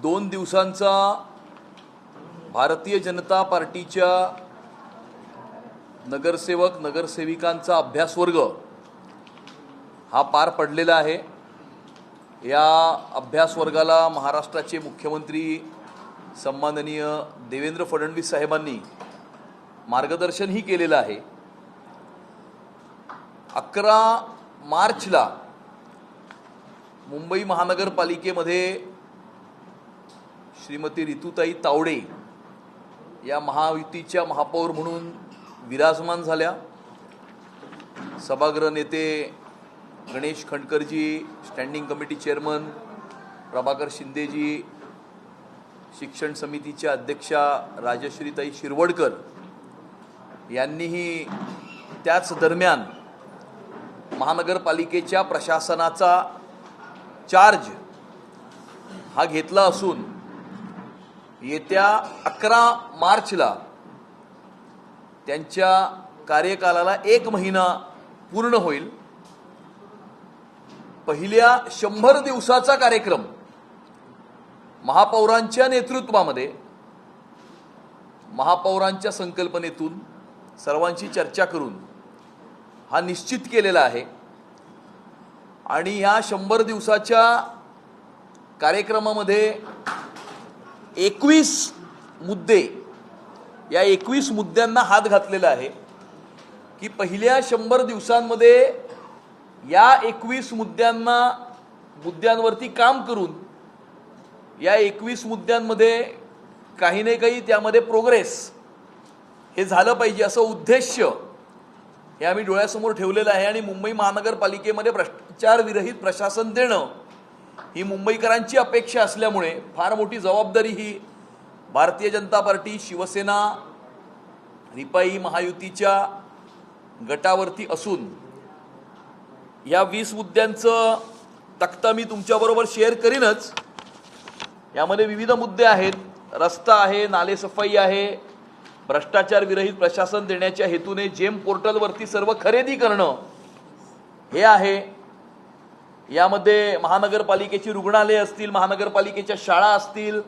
2 दिवसांचा भारतीय जनता पार्टीच्या नगरसेवक नगरसेविकांचा अभ्यासवर्ग हा पार पडलेला आहे। या अभ्यासवर्गाला महाराष्ट्राचे मुख्यमंत्री सन्माननीय देवेंद्र फडणवीस साहेबांनी मार्गदर्शनही केलेलं आहे। 11 मार्चला मुंबई महानगरपालिकेमध्ये श्रीमती रितुताई तावडे या महायुतीच्या महापौर म्हणून विराजमान झाल्या। सभागृह नेते गणेश खंडकरजी, स्टँडिंग कमिटी चेअरमन प्रभाकर शिंदेजी, शिक्षण समितीच्या अध्यक्षा राजश्रीताई शिरवडकर यांनीही त्याच दरम्यान महानगरपालिकेच्या प्रशासनाचा चार्ज हा घेतला असून येत्या 11 मार्चला त्यांच्या कार्यकालाला 1 महिना पूर्ण होईल। पहिल्या 100 दिवसाचा कार्यक्रम महापौरांच्या नेतृत्वामध्ये, महापौरांच्या संकल्पनेतून सर्वांची चर्चा करून हा निश्चित केलेला आहे। आणि ह्या 100 दिवसाच्या कार्यक्रमामध्ये 21 मुद्दे, या 21 मुद्द्यांना हात घातलेला आहे की पहिल्या 100 दिवसांमध्ये या 21 मुद्द्यांवरती काम करून या 21 मुद्द्यांमध्ये काही ना काही त्यामध्ये प्रोग्रेस हे झालं पाहिजे, असं उद्देश हे आम्ही डोळ्यासमोर ठेवलेलं आहे। आणि मुंबई महानगरपालिकेमध्ये भ्रष्टाचार विरहित प्रशासन देणं ही मुंबईकरांची अपेक्षा असल्यामुळे फार मोठी जबाबदारी ही भारतीय जनता पार्टी, शिवसेना, रिपाई महायुतीच्या गटावरती असून या 20 मुद्द्यांचं तक्ता मी तुमच्याबरोबर शेअर करीनच। यामध्ये विविध मुद्दे आहेत। रस्ता आहे, नालेसफाई आहे, भ्रष्टाचार विरहित प्रशासन देण्याच्या हेतूने जेम पोर्टलवरती सर्व खरेदी करणं हे आहे। यामध्ये महानगरपालिकेची रुग्णालये असतील, महानगरपालिकेच्या शाळा असतील,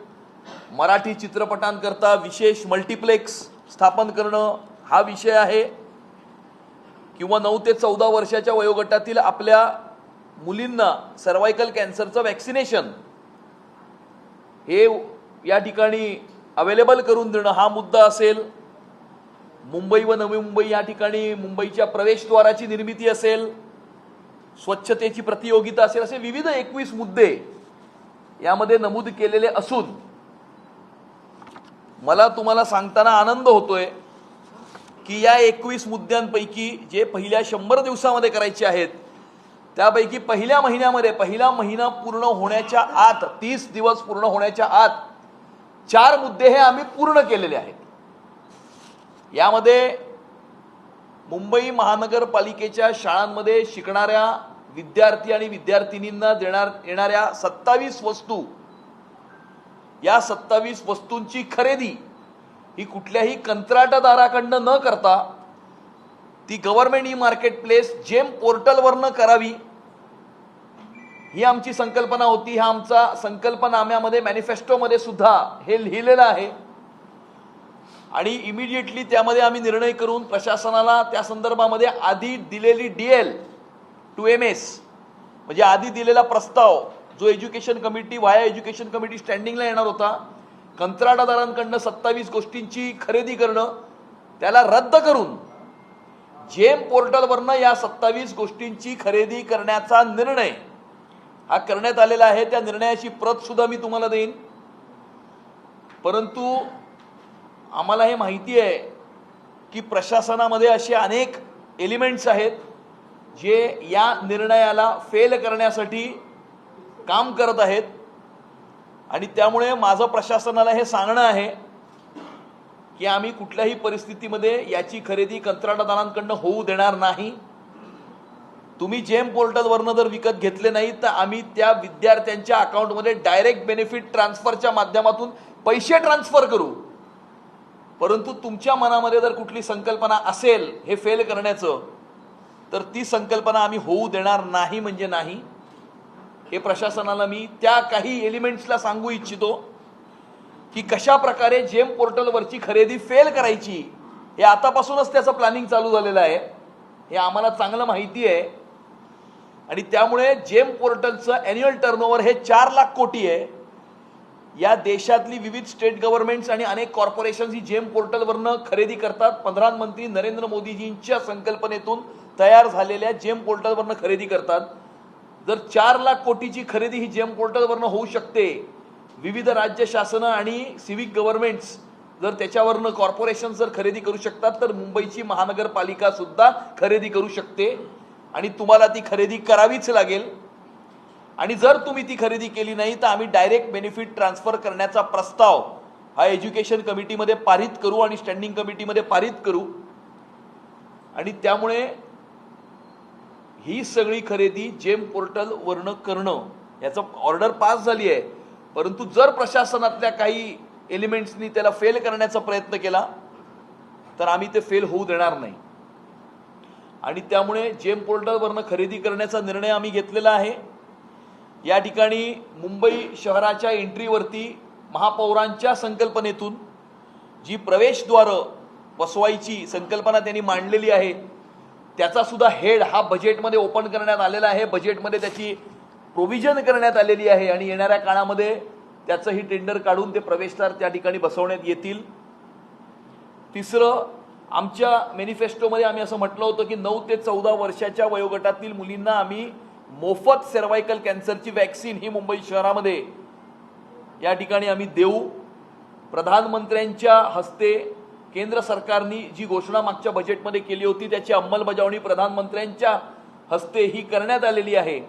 मराठी चित्रपटांकरता विशेष मल्टीप्लेक्स स्थापन करणं हा विषय आहे। किंवा 9 ते 14 वर्षाच्या वयोगटातील आपल्या मुलींना सर्वायकल कॅन्सरचं वॅक्सिनेशन हे या ठिकाणी अवेलेबल करून देणं हा मुद्दा असेल। मुंबई व नवी मुंबई या ठिकाणी मुंबईच्या प्रवेशद्वाराची निर्मिती असेल, स्वच्छतेची प्रतियोगिता असेल, असे विविध 21 मुद्दे यामध्ये नमूद केलेले असून मला तुम्हाला सांगताना आनंद होतोय की या 21 मुद्द्यांपैकी जे पहिल्या 100 दिवसामध्ये करायचे आहेत त्यापैकी पहिल्या महिन्यामध्ये, पहिला महिना पूर्ण होण्याच्या आत, 30 दिवस पूर्ण होण्याच्या आत 4 मुद्दे हे आम्ही पूर्ण केलेले आहेत। यामध्ये मुंबई महानगरपालिकेच्या शाळांमध्ये शिकणाऱ्या विद्यार्थी आणि विद्यार्थिनींना येणाऱ्या 27 वस्तू, या 27 वस्तूंची खरेदी ही कुठल्याही कंत्राटदाराकडनं न करता ती गव्हर्नमेंट ई मार्केट प्लेस जेम पोर्टलवरनं करावी ही आमची संकल्पना होती। हा आमचा संकल्पनाम्यामध्ये, मॅनिफेस्टोमध्ये सुद्धा हे लिहिलेलं आहे। आणि इमिडिएटली त्यामध्ये आम्ही निर्णय करून प्रशासनाला त्या संदर्भामध्ये आधी दिलेली DL to MS म्हणजे आधी दिलेला प्रस्ताव जो education committee via education committee स्टँडिंगला येणार होता, कंत्राटदारांकडनं 27 गोष्टींची खरेदी करणं त्याला रद्द करून जेम पोर्टलवरनं या 27 गोष्टींची खरेदी करण्याचा निर्णय हा करण्यात आलेला आहे। त्या निर्णयाची प्रत सुद्धा मी तुम्हाला देईन। परंतु आम्हाला हे माहिती आहे की प्रशासनामध्ये असे अनेक एलिमेंट्स आहेत जे या निर्णयाला फेल करण्यासाठी काम करत आहेत। आणि त्यामुळे माझं प्रशासनाला हे सांगणं आहे की आम्ही कुठल्याही परिस्थितीमध्ये याची खरेदी कंत्राटदारांकडनं होऊ देणार नाही। तुम्ही जेम पोर्टलवरनं जर विकत घेतले नाही तर आम्ही त्या विद्यार्थ्यांच्या अकाउंटमध्ये डायरेक्ट बेनिफिट ट्रान्सफरच्या माध्यमातून पैसे ट्रान्सफर करू। परंतु तुमच्या मनामध्ये जर कुठली संकल्पना असेल हे फेल करण्याचं तर ती संकल्पना आम्ही होऊ देणार नाही म्हणजे नाही। हे प्रशासनाला मी त्या काही एलिमेंट्सला सांगू इच्छितो की कशा प्रकारे जेम पोर्टलवरची खरेदी फेल करायची हे आतापासूनच त्याचं प्लॅनिंग चालू झालेलं आहे, हे आम्हाला चांगलं माहिती आहे. आणि त्यामुळे जेम पोर्टलचं ॲन्युअल टर्नओव्हर हे 4 लाख कोटी आहे. या देशातली विविध स्टेट गव्हर्नमेंट्स आणि अनेक कॉर्पोरेशन्स ही जेम पोर्टलवरनं खरेदी करतात. प्रधानमंत्री नरेंद्र मोदीजींच्या संकल्पनेतून तयार झालेल्या जेम पोर्टलवरनं खरेदी करतात. जर 4 लाख कोटीची खरेदी ही जेम पोर्टलवरनं होऊ शकते, विविध राज्य शासनं आणि सिव्हिक गव्हर्नमेंट्स जर त्याच्यावरनं कॉर्पोरेशन जर खरेदी करू शकतात, तर मुंबईची महानगरपालिका सुद्धा खरेदी करू शकते आणि तुम्हाला ती खरेदी करावीच लागेल. आणि जर तुम्ही ती खरेदी केली नाही तर आम्ही डायरेक्ट बेनिफिट ट्रान्सफर करण्याचा प्रस्ताव हा एज्युकेशन कमिटीमध्ये पारित करू आणि स्टँडिंग कमिटीमध्ये पारित करू. आणि त्यामुळे ही सगळी खरेदी जेम पोर्टलवरनं करणं याचं ऑर्डर पास झाली आहे. परंतु जर प्रशासनातल्या काही एलिमेंट्सनी त्याला फेल करण्याचा प्रयत्न केला तर आम्ही ते फेल होऊ देणार नाही. आणि त्यामुळे जेम पोर्टलवरनं खरेदी करण्याचा निर्णय आम्ही घेतलेला आहे. या ठिकाणी मुंबई शहराच्या एंट्रीवरती महापौरांच्या संकल्पनेतून जी प्रवेशद्वारं बसवायची संकल्पना त्यांनी मांडलेली आहे, त्याचा सुद्धा हेड हा बजेटमध्ये ओपन करण्यात आलेला आहे. बजेटमध्ये त्याची प्रोव्हिजन करण्यात आलेली आहे आणि येणाऱ्या काळामध्ये त्याचंही टेंडर काढून ते प्रवेशद्वार त्या ठिकाणी बसवण्यात येतील. तिसरं, आमच्या मॅनिफेस्टोमध्ये आम्ही असं म्हटलं होतं की 9 ते 14 वर्षाच्या वयोगटातील मुलींना आम्ही मोफत सर्वायकल कॅन्सरची वॅक्सिन ही मुंबई शहरामध्ये या ठिकाणी आम्ही देऊ. प्रधानमंत्र्यांच्या हस्ते केंद्र सरकारने जी घोषणा मागच्या बजेटमध्ये केली होती त्याची अंमलबजावणी प्रधानमंत्र्यांच्या हस्ते ही करण्यात आलेली आहे.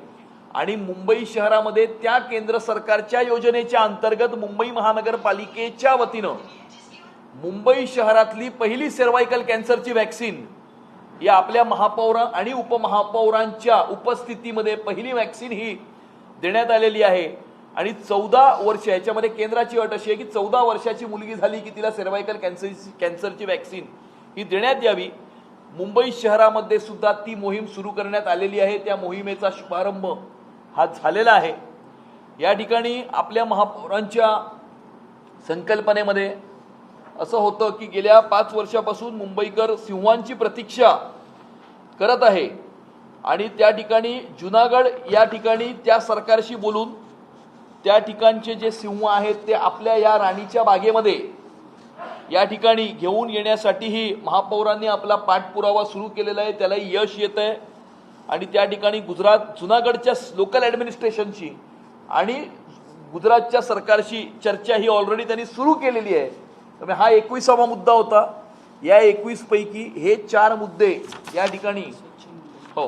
आणि मुंबई शहरामध्ये त्या केंद्र सरकारच्या योजनेच्या अंतर्गत मुंबई महानगरपालिकेच्या वतीनं मुंबई शहरातली पहिली सर्वायकल कॅन्सरची वॅक्सिन या आपल्या महापौर आणि उपमहापौरांच्या उपस्थितीमध्ये पहिली वॅक्सिन ही देण्यात आलेली आहे. आणि 14 वर्ष, याच्यामध्ये केंद्राची अट अशी आहे की 14 वर्षाची मुलगी झाली की तिला सर्वायकल कॅन्सरची वॅक्सिन ही देण्यात यावी. मुंबई शहरामध्ये सुद्धा ती मोहीम सुरू करण्यात आलेली आहे. त्या मोहिमेचा शुभारंभ हा झालेला आहे. या ठिकाणी आपल्या महापौरांच्या संकल्पनेमध्ये असं होतं की गेल्या 5 वर्षापासून मुंबईकर सिंहांची प्रतीक्षा करत आहे आणि त्या ठिकाणी जुनागड या ठिकाणी त्या सरकारशी बोलून त्या ठिकाणचे जे सिंह आहेत ते आपल्या या राणीच्या बागेमध्ये या ठिकाणी घेऊन येण्यासाठीही महापौरांनी आपला पाठपुरावा सुरू केलेला आहे. त्यालाही यश येत आहे. आणि त्या ठिकाणी जुनागडच्या लोकल ॲडमिनिस्ट्रेशनशी आणि गुजरातच्या सरकारशी चर्चा ही ऑलरेडी त्यांनी सुरू केलेली आहे. त्यामुळे हा 21वा मुद्दा होता. या 21 पैकी हे 4 मुद्दे या ठिकाणी, हो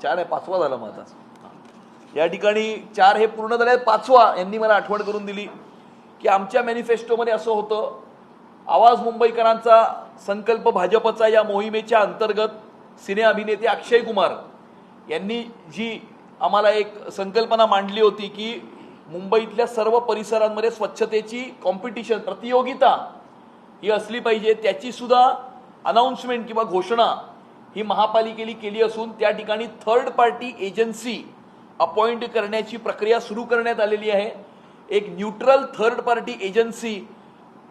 4 आहे, 5वा झाला माझा. या ठिकाणी 4 हे पूर्ण झाले. 5वा यांनी मला आठवण करून दिली की आमच्या मॅनिफेस्टोमध्ये असं होतं, आवाज मुंबईकरांचा संकल्प भाजपचा या मोहिमेच्या अंतर्गत सिने अभिनेते अक्षय कुमार यांनी जी आम्हाला एक संकल्पना मांडली होती की मुंबईतल्या सर्व परिसरांमध्ये स्वच्छतेची कॉम्पिटिशन, प्रतियोगिता ही असली पाहिजे, त्याची सुद्धा अनाउन्समेंट किंवा घोषणा ही महापालिकेने केली असून त्या ठिकाणी थर्ड पार्टी एजन्सी अपॉइंट करण्याची प्रक्रिया सुरू करण्यात आलेली आहे. एक न्यूट्रल थर्ड पार्टी एजन्सी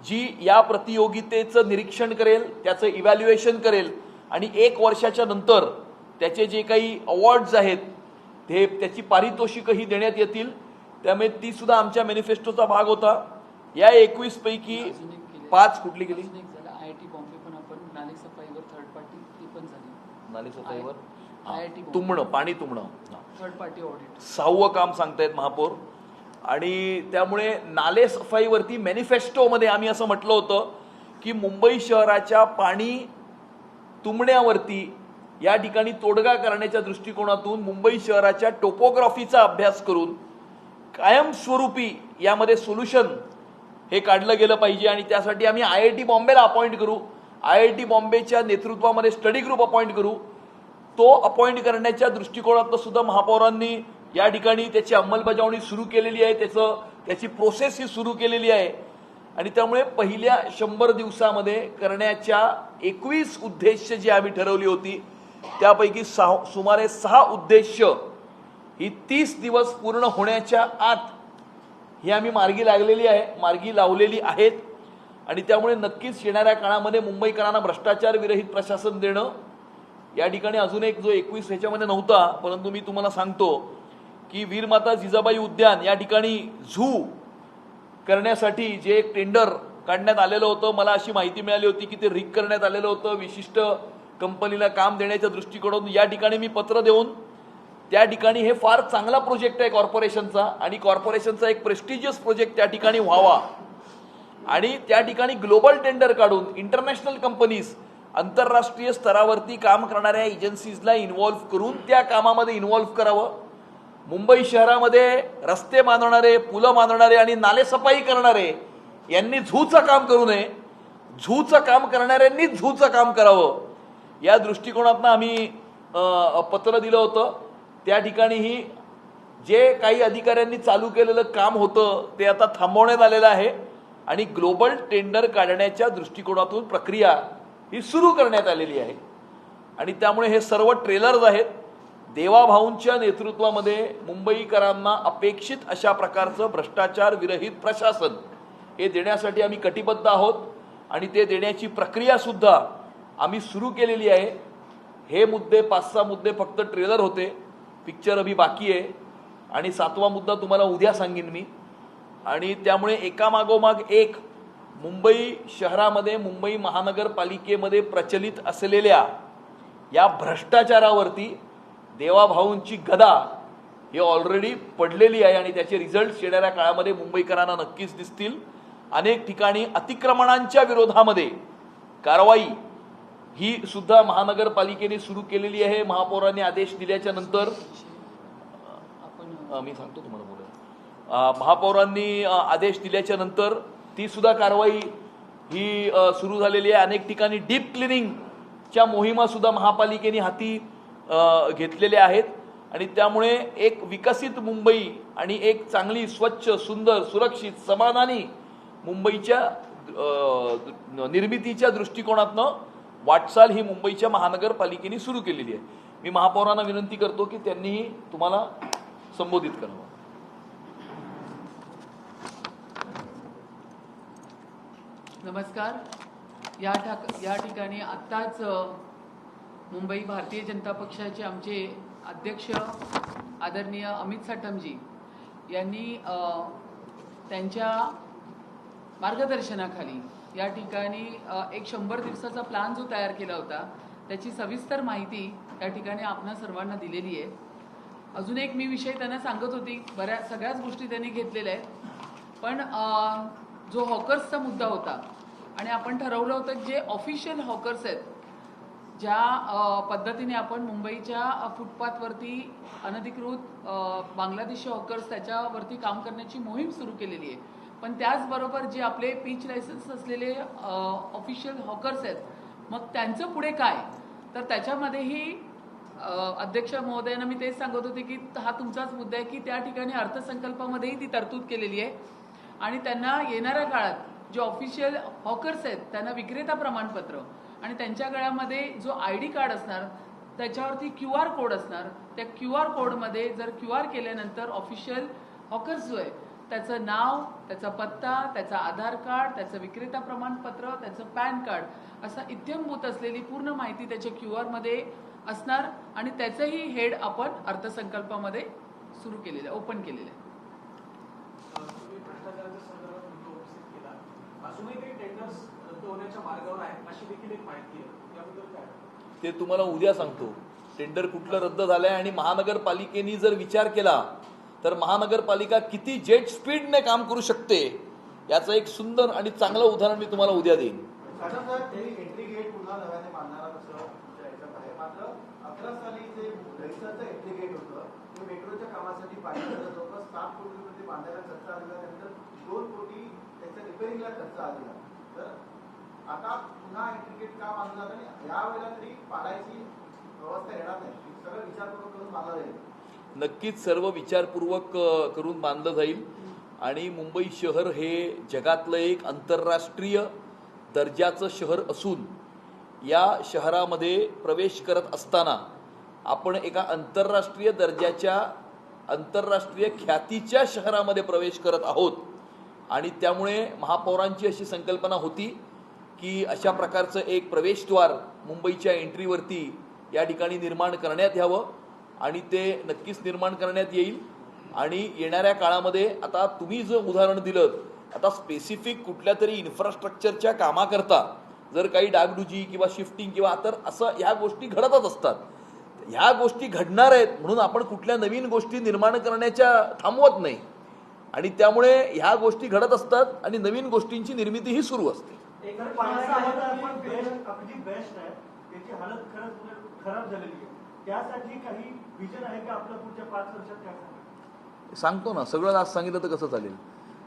जी या प्रतियोगितेचं निरीक्षण करेल, त्याचं इव्हॅल्युएशन करेल आणि 1 वर्षाच्या नंतर त्याचे जे काही अवॉर्ड्स आहेत ते त्याची पारितोषिकही देण्यात येतील. त्यामुळे ती सुद्धा आमच्या मॅनिफेस्टोचा भाग होता. या 21 पैकी 5 कुठली गेली? IIT बॉम्बे पण आपण नालेसफाईवर थर्ड पार्टी ती पण झाली. नालेसफाईवर तुंबणं, पाणी तुंबणं, थर्ड पार्टी ऑडिट 6वं काम सांगतायत महापौर. आणि त्यामुळे नालेसफाईवरती मॅनिफेस्टोमध्ये आम्ही असं म्हटलं होतं की मुंबई शहराच्या पाणी तुंबण्यावरती या ठिकाणी तोडगा करण्याच्या दृष्टिकोनातून मुंबई शहराच्या टोपोग्राफीचा अभ्यास करून कायमस्वरूपी यामध्ये सोल्युशन हे काढलं गेलं पाहिजे. आणि त्यासाठी आम्ही IIT बॉम्बेला अपॉइंट करू, IIT बॉम्बेच्या नेतृत्वामध्ये स्टडी ग्रुप अपॉइंट करू. तो अपॉइंट करण्याच्या दृष्टिकोनातून सुद्धा महापौरांनी या ठिकाणी त्याची अंमलबजावणी सुरू केलेली आहे, त्याची प्रोसेस ही सुरू केलेली आहे. आणि त्यामुळे पहिल्या 100 दिवसामध्ये करण्याच्या 21 उद्देश जी आम्ही ठरवली होती त्यापैकी सुमारे 6 उद्देश ही 30 दिवस पूर्ण होण्याच्या आत ही आम्ही मार्गी लावलेली आहेत आणि त्यामुळे नक्कीच येणाऱ्या काळामध्ये मुंबईकरांना भ्रष्टाचार विरहित प्रशासन देणं. या ठिकाणी अजून एक जो 21 ह्याच्यामध्ये नव्हता, परंतु मी तुम्हाला सांगतो की वीरमाता जिजाबाई उद्यान या ठिकाणी झू करण्यासाठी जे एक टेंडर काढण्यात आलेलं होतं, मला अशी माहिती मिळाली होती की ते रिक करण्यात आलेलं होतं विशिष्ट कंपनीला काम देण्याच्या दृष्टिकोनातून. या ठिकाणी मी पत्र देऊन त्या ठिकाणी हे फार चांगला प्रोजेक्ट आहे कॉर्पोरेशनचा आणि कॉर्पोरेशनचा एक प्रेस्टिजियस प्रोजेक्ट त्या ठिकाणी व्हावा आणि त्या ठिकाणी ग्लोबल टेंडर काढून इंटरनॅशनल कंपनीज आंतरराष्ट्रीय स्तरावरती काम करणाऱ्या एजन्सीजला इन्व्हॉल्व्ह करून त्या कामामध्ये इन्व्हॉल्व्ह करावं. मुंबई शहरामध्ये रस्ते बांधणारे, पुलं बांधणारे आणि नालेसफाई करणारे यांनी झूचं काम करू नये, झूचं काम करणाऱ्यांनी झूचं काम करावं. या दृष्टिकोनातून आम्ही पत्र दिलं होतं. त्या ठिकाणीही जे काही अधिकाऱ्यांनी चालू केलेलं काम होतं ते आता थांबवण्यात आलेलं आहे आणि ग्लोबल टेंडर काढण्याच्या दृष्टिकोनातून प्रक्रिया ही सुरू करण्यात आलेली आहे आणि त्यामुळे हे सर्व ट्रेलर्स आहेत. देवाभाऊंच्या नेतृत्वामध्ये मुंबईकरांना अपेक्षित अशा प्रकारचं भ्रष्टाचार विरहित प्रशासन हे देण्यासाठी आम्ही कटिबद्ध आहोत आणि ते देण्याची प्रक्रिया सुद्धा आम्ही सुरू केलेली आहे. हे मुद्दे 5-6 मुद्दे फक्त ट्रेलर होते, पिक्चर अभी बाकी आहे आणि 7वा मुद्दा तुम्हाला उद्या सांगेन मी. आणि त्यामुळे एकामागोमाग एक मुंबई शहरामध्ये, मुंबई महानगरपालिकेमध्ये प्रचलित असलेल्या या भ्रष्टाचारावरती देवाभाऊंची गदा ही ऑलरेडी पडलेली आहे आणि त्याचे रिझल्ट येणाऱ्या काळामध्ये मुंबईकरांना नक्कीच दिसतील. अनेक ठिकाणी अतिक्रमणांच्या विरोधामध्ये कारवाई ही सुद्धा महानगरपालिकेने सुरू केलेली आहे. महापौरांनी आदेश दिल्याच्या नंतर मी सांगतो तुम्हाला बोला, महापौरांनी आदेश दिल्याच्या नंतर ती सुद्धा कारवाई ही सुरू झालेली आहे. अनेक ठिकाणी डीप क्लिनिंगच्या मोहिमा सुद्धा महापालिकेने हाती घेतलेल्या आहेत आणि त्यामुळे एक विकसित मुंबई आणि एक चांगली, स्वच्छ, सुंदर, सुरक्षित, समाधानी मुंबईच्या निर्मितीच्या दृष्टिकोनातनं वाटचाल ही मुंबईच्या महानगरपालिकेने सुरू केलेली आहे. मी महापौरांना विनंती करतो की त्यांनीही तुम्हाला संबोधित करावं. नमस्कार. या ठिकाणी आत्ताच मुंबई भारतीय जनता पक्षाचे आमचे अध्यक्ष आदरणीय अमित साटमजी यांनी त्यांच्या मार्गदर्शनाखाली या ठिकाणी एक 100 दिवसाचा प्लॅन जो तयार केला होता त्याची सविस्तर माहिती या ठिकाणी आपणा सर्वांना दिलेली आहे. अजून एक मी विषय त्यांना सांगत होती, सगळ्याच गोष्टी त्यांनी घेतलेल्या आहेत, पण जो हॉकर्सचा मुद्दा होता आणि आपण ठरवलं होतं जे ऑफिशियल हॉकर्स आहेत, ज्या पद्धतीने आपण मुंबईच्या फुटपाथवरती अनधिकृत बांगलादेशी हॉकर्स त्याच्यावरती काम करण्याची मोहीम सुरू केलेली आहे, पण त्याचबरोबर जे आपले पीच लायसन्स असलेले ऑफिशियल हॉकर्स आहेत, मग त्यांचं पुढे काय, तर त्याच्यामध्येही अध्यक्ष महोदयांना मी तेच सांगत होते की हा तुमचाच मुद्दा आहे की त्या ठिकाणी अर्थसंकल्पामध्येही ती तरतूद केलेली आहे आणि त्यांना येणाऱ्या काळात जे ऑफिशियल हॉकर्स आहेत त्यांना विक्रेता प्रमाणपत्र आणि त्यांच्या गळ्यामध्ये जो ID कार्ड असणार त्याच्यावरती QR कोड असणार, त्या QR कोडमध्ये जर QR केल्यानंतर ऑफिशियल हॉकर्स जो आहे त्याचं नाव, त्याचा पत्ता, त्याचा आधार कार्ड, त्याचं विक्रेता प्रमाणपत्र, त्याचं पॅन कार्ड असा इत्थंभूत असलेली पूर्ण माहिती त्याच्या QR मध्ये असणार आणि त्याचंही हेड आपण अर्थसंकल्पामध्ये सुरू केलेलं आहे, ओपन केलेलं आहे. ते तुम्हाला उद्या सांगतो. टेंडर कुठलं रद्द झालंय आणि महानगरपालिकेने जर विचार केला तर महानगरपालिका किती जेट स्पीडने काम करू शकते याचं एक सुंदर आणि चांगलं उदाहरण मी तुम्हाला उद्या देईन. एंट्री गेट पुन्हा नव्याने बांधणारा कसं आहे, मात्र 11 साली जे रजिस्टरचं एंट्री गेट होतं ते मेट्रोच्या कामासाठी पाहिजे जवळपास 7 कोटी रुपये बांधायला खर्च आलेला, त्यानंतर 2 कोटी त्याच्या रिपेअरिंगला खर्च आलेला. तर आता पुन्हा एंट्री गेट का बांधलं जातं आणि यावेळेला तरी पाडायची व्यवस्था येणार नाही, सगळं विचारपूर्वक करून बांधलं जाईल. नक्कीच सर्व विचारपूर्वक करून बांधलं जाईल आणि मुंबई शहर हे जगातलं एक आंतरराष्ट्रीय दर्जाचं शहर असून या शहरामध्ये प्रवेश करत असताना आपण एका आंतरराष्ट्रीय दर्जाच्या आंतरराष्ट्रीय ख्यातीच्या शहरामध्ये प्रवेश करत आहोत आणि त्यामुळे महापौरांची अशी संकल्पना होती की अशा प्रकारचं एक प्रवेशद्वार मुंबईच्या एंट्रीवरती या ठिकाणी निर्माण करण्यात यावं आणि ते नक्कीच निर्माण करण्यात येईल. आणि येणाऱ्या काळामध्ये आता तुम्ही जो उदाहरण दिलं, आता स्पेसिफिक कुठल्या तरी इन्फ्रास्ट्रक्चरच्या कामाकरता जर काही डागडुजी किंवा शिफ्टिंग किंवा तर असं ह्या गोष्टी घडतच असतात. ह्या गोष्टी घडणार आहेत म्हणून आपण कुठल्या नवीन गोष्टी निर्माण करण्याच्या थांबवत नाही आणि त्यामुळे ह्या गोष्टी घडत असतात आणि नवीन गोष्टींची निर्मिती ही सुरू असते. आपली बेस्ट आहे त्याची हालत खरंच खराब झालेली आहे. त्यासाठी काही विजन आहे का आपल्या पुढच्या 5 वर्षात? काय सांगतो ना, सगळं आज सांगितलं तर कसं चालेल.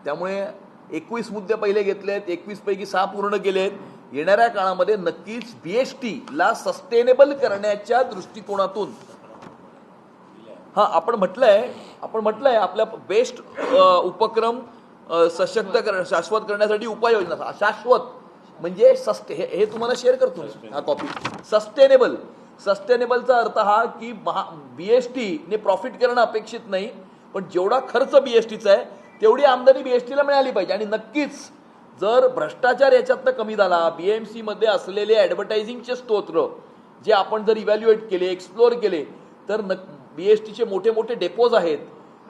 त्यामुळे 21 मुद्दे पहिले घेतलेत, 21 पैकी 6 पूर्ण केलेत. येणाऱ्या काळामध्ये नक्कीच BST ला सस्टेनेबल करण्याच्या दृष्टिकोनातून आपण म्हटलंय आपल्या बेस्ट उपक्रम सशक्त शाश्वत करण्यासाठी उपाययोजना. शाश्वत म्हणजे हे तुम्हाला शेअर करतो हा कॉपी. सस्टेनेबलचा अर्थ हा की BST ने प्रॉफिट करणं अपेक्षित नाही, पण जेवढा खर्च BSTचा आहे तेवढी आमदानी BST ला मिळाली पाहिजे. आणि नक्कीच जर भ्रष्टाचार याच्यातनं कमी झाला, BMC मध्ये असलेले ॲडव्हर्टायझिंगचे स्तोत्र जे आपण जर इव्हॅल्युएट केले, एक्सप्लोअर केले, तर BSTचे मोठे मोठे डेपोज आहेत,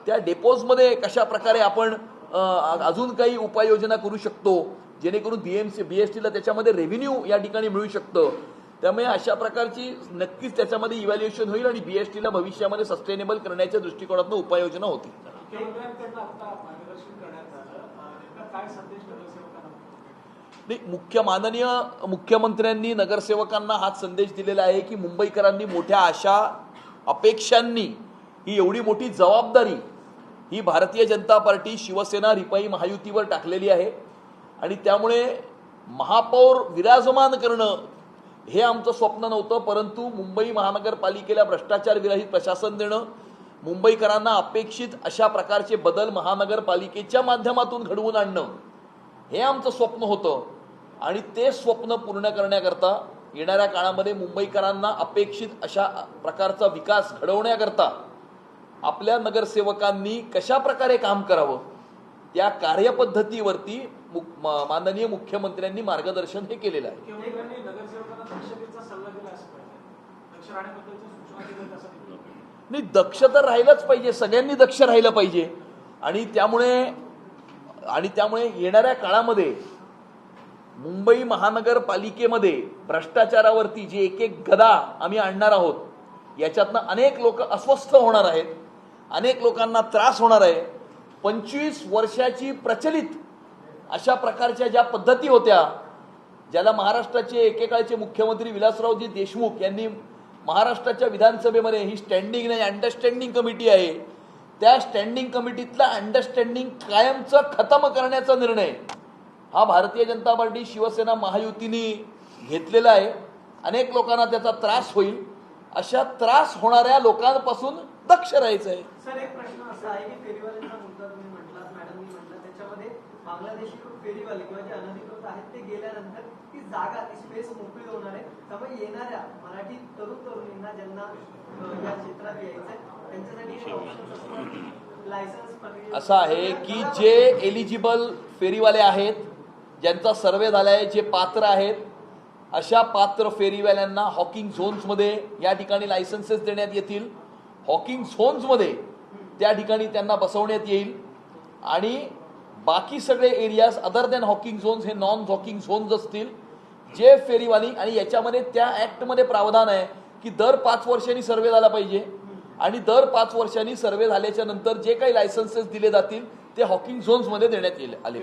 त्या डेपोजमध्ये कशा प्रकारे आपण अजून काही उपाययोजना करू शकतो जेणेकरून BSTला त्याच्यामध्ये रेव्हेन्यू या ठिकाणी मिळू शकतं. त्यामुळे अशा प्रकारची नक्कीच त्याच्यामध्ये इव्हॅल्युएशन होईल आणि BSTला भविष्यामध्ये सस्टेनेबल करण्याच्या दृष्टिकोनातून उपाययोजना होतील. माननीय मुख्यमंत्र्यांनी नगरसेवकांना हाच संदेश दिलेला आहे की मुंबईकरांनी मोठ्या आशा अपेक्षांनी ही एवढी मोठी जबाबदारी ही भारतीय जनता पार्टी, शिवसेना, रिपाई महायुतीवर टाकलेली आहे आणि त्यामुळे महापौर विराजमान करणं हे आमचं स्वप्न नव्हतं, परंतु मुंबई महानगरपालिकेला भ्रष्टाचार विरहित प्रशासन देणं, मुंबईकरांना अपेक्षित अशा प्रकारचे बदल महानगरपालिकेच्या माध्यमातून घडवून आणणं हे आमचं स्वप्न होतं. आणि ते स्वप्न पूर्ण करण्याकरता येणाऱ्या काळामध्ये मुंबईकरांना अपेक्षित अशा प्रकारचा विकास घडवण्याकरता आपल्या नगरसेवकांनी कशा प्रकारे काम करावं त्या कार्यपद्धतीवरती माननीय मुख्यमंत्र्यांनी मार्गदर्शन हे केलेलं आहे. नाही, दक्ष तर राहिलंच पाहिजे, सगळ्यांनी दक्ष राहिलं पाहिजे. आणि त्यामुळे येणाऱ्या काळामध्ये मुंबई महानगरपालिकेमध्ये भ्रष्टाचारावरती जी एक गदा आम्ही आणणार आहोत, याच्यातनं अनेक लोक अस्वस्थ होणार आहेत, अनेक लोकांना त्रास होणार आहे. 25 वर्षाची प्रचलित अशा प्रकारच्या ज्या पद्धती होत्या, ज्याला महाराष्ट्राचे एकेकाळचे मुख्यमंत्री विलासरावजी देशमुख यांनी महाराष्ट्राच्या विधानसभेमध्ये ही स्टँडिंग नाही अंडरस्टँडिंग कमिटी आहे, त्या स्टँडिंग कमिटीतला अंडरस्टँडिंग कायमचं खतम करण्याचा निर्णय हा भारतीय जनता पार्टी, शिवसेना, महायुतीने घेतलेला आहे. अनेक लोकांना त्याचा त्रास होईल, अशा त्रास होणाऱ्या लोकांपासून दक्ष राहायचं आहे. सर, एक प्रश्न असा आहे की फेरीवाल्यांचा मुद्दा तुम्ही म्हटलात, मॅडमनी म्हटलं, त्याच्यामध्ये बांगलादेशी फेरीवाले किंवा जे अनधिकृत आहेत ते गेल्यानंतर ती जागा, ती स्पेस मोकळी होणार आहे. त्यामुळे येणाऱ्या मराठी तरुणींना ज्यांना या क्षेत्रात यायचंय त्यांच्यासाठी ऑप्शन असतात लायसन्स. असं आहे की जे एलिजिबल फेरीवाले आहेत, ज्यांचा सर्वे झालाय, जे पात्र आहेत, अशा पात्र फेरीवाल्यांना हॉकिंग झोन्समध्ये या ठिकाणी लायसन्सेस देण्यात येतील. हॉकिंग झोन्समध्ये त्या ठिकाणी त्यांना बसवण्यात येईल आणि बाकी सगळे areas other than Hawking zones हे नॉन हॉकिंग झोन्स असतील. जे फेरीवाली, आणि याच्यामध्ये त्या ऍक्टमध्ये प्रावधान आहे की दर 5 वर्षांनी सर्वे झाला पाहिजे आणि दर 5 वर्षांनी सर्वे झाल्याच्या नंतर जे काही लायसन्सेस दिले जातील ते हॉकिंग झोन्समध्ये देण्यात आले.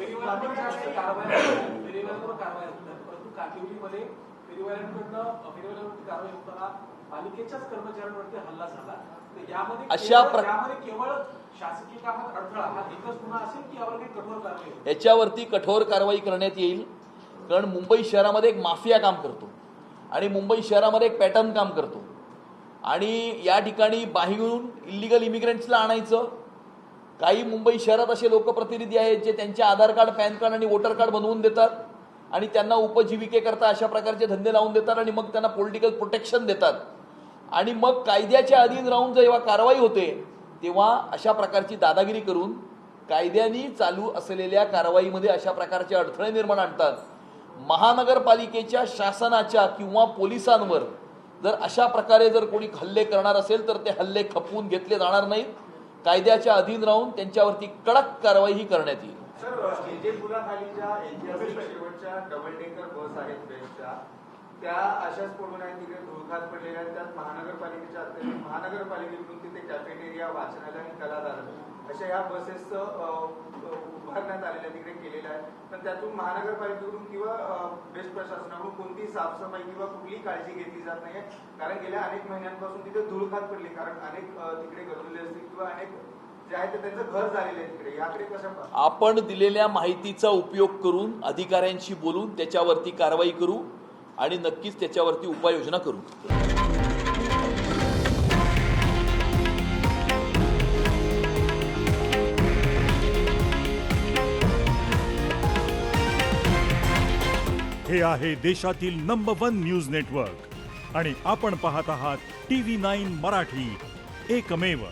याच्यावरती कठोर कारवाई करण्यात येईल, कारण मुंबई शहरामध्ये एक माफिया काम करतो आणि मुंबई शहरामध्ये एक पॅटर्न काम करतो आणि या ठिकाणी बाहेरून इल्लीगल इमिग्रंट्सला आणायचं. काही मुंबई शहरात असे लोकप्रतिनिधी आहेत जे त्यांचे आधार कार्ड, पॅन कार्ड आणि वोटर कार्ड बनवून देतात आणि त्यांना उपजीविकेकरता अशा प्रकारचे धंदे लावून देतात आणि मग त्यांना पॉलिटिकल प्रोटेक्शन देतात आणि मग कायद्याच्या अधीन राहून जेव्हा कारवाई होते तेव्हा अशा प्रकारची दादागिरी करून कायद्याने चालू असलेल्या कारवाईमध्ये अशा प्रकारचे अडथळे निर्माण आणतात. महानगरपालिकेच्या शासनाच्या किंवा पोलिसांवर जर अशा प्रकारे जर कोणी हल्ले करणार असेल तर ते हल्ले खपवून घेतले जाणार नाहीत. कायद्याच्या अधीन राहून त्यांच्यावरती कडक कारवाई करण्यात येईल. सर, विजयपुराखालीच्या ऐतिहासिक शेवटच्या डबल डेकर बस आहेत बेस्टच्या, त्या अशाच पडून आहेत, तिकडे धुळखात पडलेल्या आहेत. त्यात महानगरपालिकेकडून तिथे कॅफेटेरिया, वाचनालय आणि कलादालन अशा या बसेस उभारण्यात आलेल्या तिकडे केलेल्या आहेत. पण त्यातून महानगरपालिकेकडून किंवा बेस्ट प्रशासनाकडून कोणती साफसफाई किंवा कुठलीही काळजी घेतली जात नाहीये. कारण गेल्या अनेक महिन्यांपासून तिथे धुळखात पडली, कारण अनेक तिकडे गरजले असतील किंवा अनेक जे आहे ते त्यांचं घर झालेलं आहे तिकडे. याकडे कशा आपण दिलेल्या माहितीचा उपयोग करून अधिकाऱ्यांशी बोलून त्याच्यावरती कारवाई करू आणि नक्कीच त्याच्यावरती उपाययोजना करू. हे आहे देशातील नंबर 1 न्यूज नेटवर्क आणि आपण पाहत आहात TV9 मराठी, एकमेव.